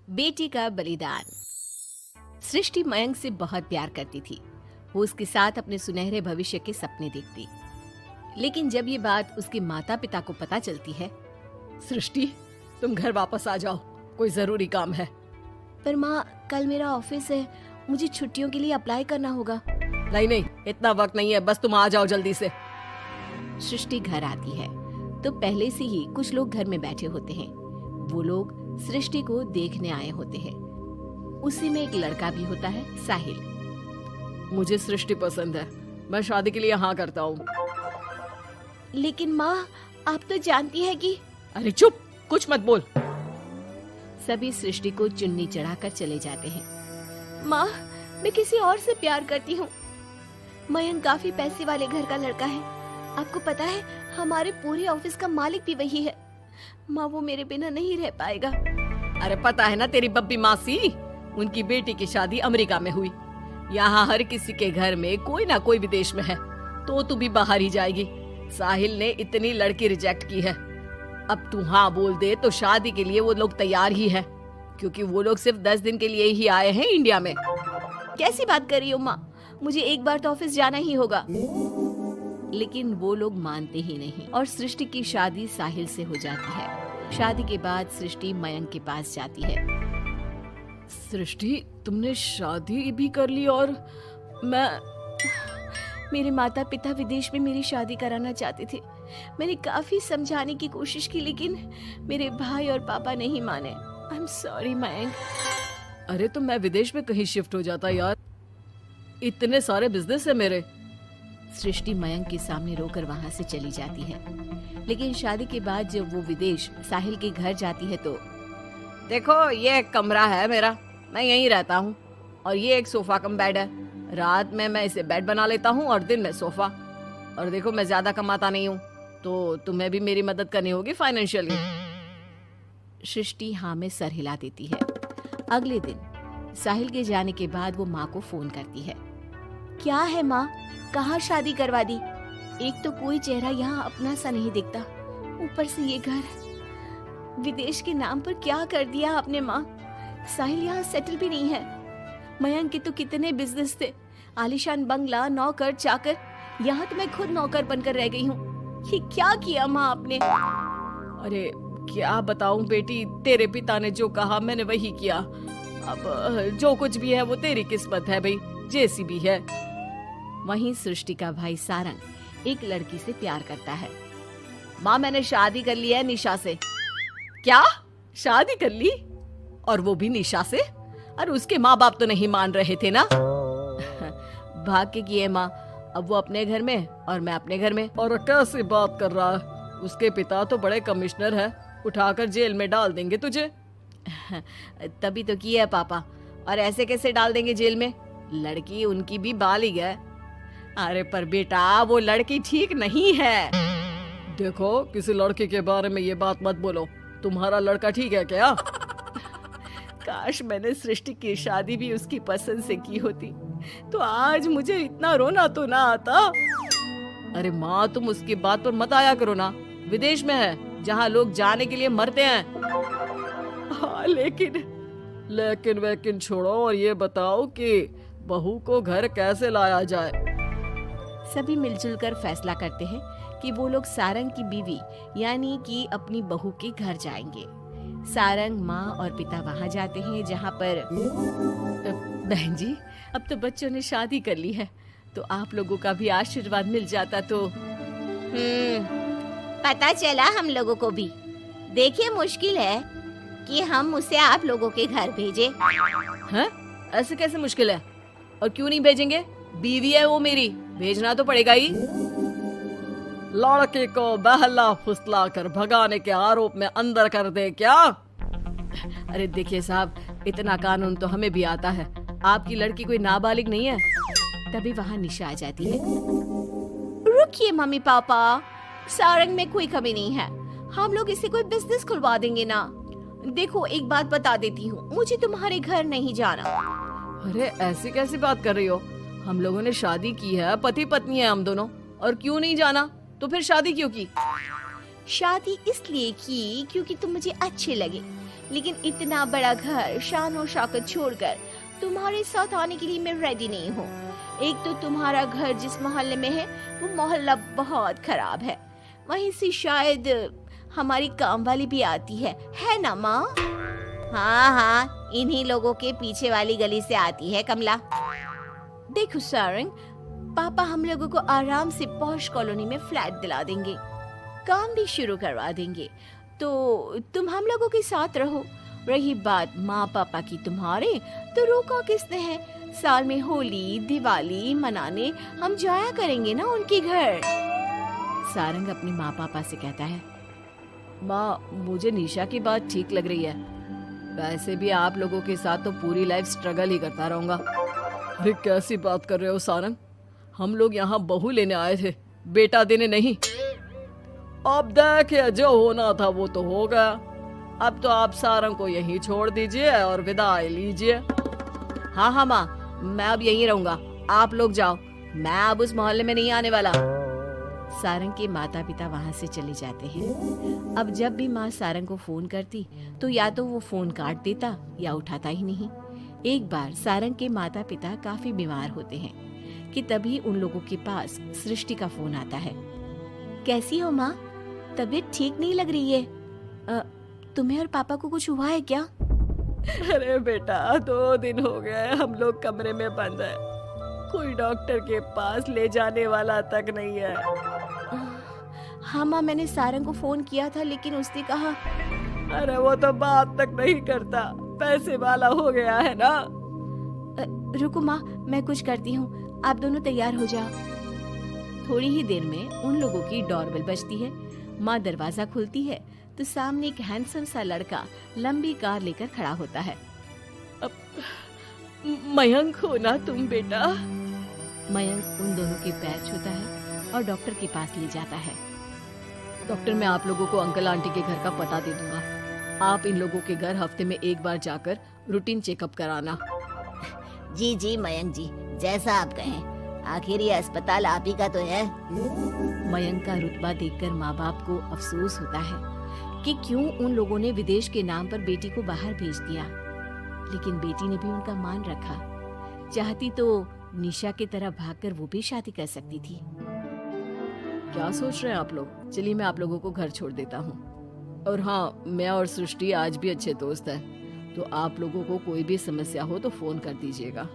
बेटी का बलिदान। सृष्टि मयंक से बहुत प्यार करती थी। वो उसके साथ अपने सुनहरे भविष्य के सपने देखती। लेकिन जब ये बात उसके माता पिता को पता चलती है, सृष्टि, तुम घर वापस आ जाओ, कोई जरूरी काम है। पर माँ, कल मेरा ऑफिस है, मुझे छुट्टियों के लिए अप्लाई करना होगा। नहीं, इतना वक्त नहीं है, बस तुम आ जाओ जल्दी से। सृष्टि घर आती है तो पहले से ही कुछ लोग घर में बैठे होते हैं। वो लोग सृष्टि को देखने आए होते हैं। उसी में एक लड़का भी होता है, साहिल। मुझे सृष्टि पसंद है, मैं शादी के लिए हाँ करता हूँ। लेकिन माँ, आप तो जानती है कि... अरे चुप, कुछ मत बोल। सभी सृष्टि को चुन्नी चढ़ाकर चले जाते हैं। माँ, मैं किसी और से प्यार करती हूँ। मयंक काफी पैसे वाले घर का लड़का है। आपको पता है, हमारे पूरे ऑफिस का मालिक भी वही है। माँ, वो मेरे बिना नहीं रह पाएगा। अरे पता है ना तेरी बब्बी मासी, उनकी बेटी की शादी अमेरिका में हुई। यहाँ हर किसी के घर में कोई ना कोई विदेश में है, तो तू भी बाहर ही जाएगी। साहिल ने इतनी लड़की रिजेक्ट की है। अब तू हाँ बोल दे तो शादी के लिए वो लोग तैयार ही है, क्योंकि वो लोग सिर्फ 10 दिन के लिए ही आए हैं इंडिया में। कैसी बात कर रही हो माँ, मुझे एक बार तो ऑफिस जाना ही होगा। लेकिन वो लोग मानते ही नहीं और सृष्टि की शादी साहिल से हो जाती है। शादी के बाद सृष्टि मयंक के पास जाती है। सृष्टि, तुमने शादी भी कर ली और मेरे माता पिता विदेश में मेरी शादी कराना चाहते थे। मैंने काफी समझाने की कोशिश की, लेकिन मेरे भाई और पापा नहीं माने। I am sorry Mayank. अरे तो मैं विदेश में कहीं शिफ्ट हो जाता यार, इतने सारे बिजनेस है मेरे। सृष्टि मयंक के सामने रोकर वहाँ से चली जाती है। लेकिन शादी के बाद जब वो विदेश साहिल के घर जाती है तो... देखो, ये एक कमरा है मेरा, मैं यहीं रहता हूँ, और ये एक सोफा कम बेड है। रात में मैं इसे बेड बना लेता हूँ और दिन में सोफा। और देखो, मैं ज्यादा कमाता नहीं हूँ, तो तुम्हें भी मेरी मदद करनी होगी फाइनेंशियली। सृष्टि हाँ में सर हिला देती है। अगले दिन साहिल के जाने के बाद वो माँ को फोन करती है। क्या है माँ, कहाँ शादी करवा दी? एक तो कोई चेहरा यहाँ अपना सा नहीं दिखता, ऊपर से ये घर। विदेश के नाम पर क्या कर दिया आपने माँ? साहिल यहाँ सेटल भी नहीं है। मयंक के तो कितने बिजनेस थे, आलीशान बंगला, नौकर चाकर। यहाँ तो मैं खुद नौकर बनकर रह गई हूँ। ये क्या किया माँ आपने? अरे क्या बताऊं बेटी, तेरे पिता ने जो कहा मैंने वही किया। अब जो कुछ भी है वो तेरी किस्मत है भाई, जैसी भी है। वहीं सृष्टि का भाई सारंग एक लड़की से प्यार करता है। माँ, मैंने शादी कर ली है निशा से। क्या? शादी कर ली? और वो भी निशा से? अरे उसके माँ बाप तो नहीं मान रहे थे ना। भाग्य की है माँ, अब वो अपने घर में और मैं अपने घर में। और कैसे बात कर रहा है? उसके पिता तो बड़े कमिश्नर है, उठाकर जेल में डाल देंगे तुझे। तभी तो किया है पापा, और ऐसे कैसे डाल देंगे जेल में? लड़की उनकी भी बालिग है। अरे पर बेटा, वो लड़की ठीक नहीं है। देखो, किसी लड़की के बारे में ये बात मत बोलो। तुम्हारा लड़का ठीक है क्या? काश मैंने सृष्टि की शादी भी उसकी पसंद से की होती, तो आज मुझे इतना रोना तो ना आता। अरे माँ, तुम उसकी बात पर मत आया करो ना। विदेश में है, जहाँ लोग जाने के लिए मरते हैं। हाँ, लेकिन वैकिन छोड़ो और ये बताओ कि बहू को घर कैसे लाया जाए। सभी मिलजुल कर फैसला करते हैं कि वो लोग सारंग की बीवी यानी कि अपनी बहू के घर जाएंगे। सारंग, माँ और पिता वहाँ जाते हैं, जहाँ पर... बहन जी, अब तो बच्चों ने शादी कर ली है, तो आप लोगों का भी आशीर्वाद मिल जाता तो... पता चला हम लोगों को भी। देखिए, मुश्किल है कि हम उसे आप लोगों के घर भेजे। हैं? ऐसे कैसे मुश्किल है? और क्यों नहीं भेजेंगे? बीवी है वो मेरी, भेजना तो पड़ेगा ही। लड़के को बहला फुसला कर भगाने के आरोप में अंदर कर दे क्या? अरे देखिए साहब, इतना कानून तो हमें भी आता है। आपकी लड़की कोई नाबालिग नहीं है। तभी वहाँ निशा आ जाती है। रुकिए मम्मी पापा, सारंग में कोई कमी नहीं है। हम लोग इसे कोई बिजनेस खुलवा देंगे ना। देखो, एक बात बता देती हूँ, मुझे तुम्हारे घर नहीं जाना। अरे ऐसी कैसी बात कर रही हो? हम लोगों ने शादी की है, पति पत्नी है हम दोनों, और क्यों नहीं जाना? तो फिर शादी क्यों की? शादी इसलिए की क्योंकि तुम मुझे अच्छे लगे, लेकिन इतना बड़ा घर शान और शौकत छोड़कर तुम्हारे साथ आने के लिए मैं रेडी नहीं हूँ। एक तो तुम्हारा घर जिस मोहल्ले में है वो मोहल्ला बहुत खराब है, वहीं से शायद हमारी काम वाली भी आती है ना माँ? हाँ हाँ, इन्हीं लोगों के पीछे वाली गली से आती है कमला। देखो सारंग, पापा हम लोगों को आराम से पॉश कॉलोनी में फ्लैट दिला देंगे, काम भी शुरू करवा देंगे, तो तुम हम लोगों के साथ रहो। रही बात माँ पापा की तुम्हारे, तो रोका किसने है? साल में होली दिवाली मनाने हम जाया करेंगे ना उनके घर। सारंग अपनी माँ पापा से कहता है, माँ मुझे निशा की बात ठीक लग रही है, वैसे भी आप लोगों के साथ तो पूरी लाइफ स्ट्रगल ही करता रहूंगा। अरे कैसी बात कर रहे हो सारंग, हम लोग यहाँ बहू लेने आए थे, बेटा देने नहीं। अब देखिए जो होना था वो तो हो गया, अब तो आप सारंग को यहीं छोड़ दीजिए और विदाई लीजिए। हाँ हाँ माँ, मैं अब यहीं रहूंगा, आप लोग जाओ, मैं अब उस मोहल्ले में नहीं आने वाला। सारंग के माता पिता वहां से चले जाते हैं। अब जब भी माँ सारंग को फोन करती तो या तो वो फोन काट देता या उठाता ही नहीं। एक बार सारंग के माता पिता काफी बीमार होते हैं कि तभी उन लोगों के पास सृष्टि का फोन आता है। कैसी हो माँ? तबीयत ठीक नहीं लग रही है। तुम्हें और पापा को कुछ हुआ है क्या? अरे बेटा 2 दिन हो गए हम लोग कमरे में बंद है, कोई डॉक्टर के पास ले जाने वाला तक नहीं है। हाँ माँ, मैंने सारंग को फोन किया था लेकिन उसने कहा। अरे वो तो बात तक नहीं करता, पैसे वाला हो गया है ना। रुको माँ, मैं कुछ करती हूँ, आप दोनों तैयार हो जाओ। थोड़ी ही देर में उन लोगों की डोरबेल बजती है। माँ दरवाजा खुलती है तो सामने एक हैंडसम सा लड़का लंबी कार लेकर खड़ा होता है। मयंक हो ना तुम बेटा? मयंक उन दोनों के पैर छूता है और डॉक्टर के पास ले जाता है। डॉक्टर, मैं आप लोगों को अंकल आंटी के घर का पता दे दूंगा, आप इन लोगों के घर हफ्ते में एक बार जाकर रूटीन चेकअप कराना। जी जी मयंक जी, जैसा आप कहें, आखिर ये अस्पताल आप ही का तो है। मयंक का रुतबा देखकर माँ बाप को अफसोस होता है कि क्यों उन लोगों ने विदेश के नाम पर बेटी को बाहर भेज दिया, लेकिन बेटी ने भी उनका मान रखा। चाहती तो निशा की तरह भागकर वो भी शादी कर सकती थी। क्या सोच रहे हैं आप लोग? चलिए मैं आप लोगों को घर छोड़ देता हूँ। और हाँ, मैं और सृष्टि आज भी अच्छे दोस्त हैं, तो आप लोगों को कोई भी समस्या हो तो फोन कर दीजिएगा।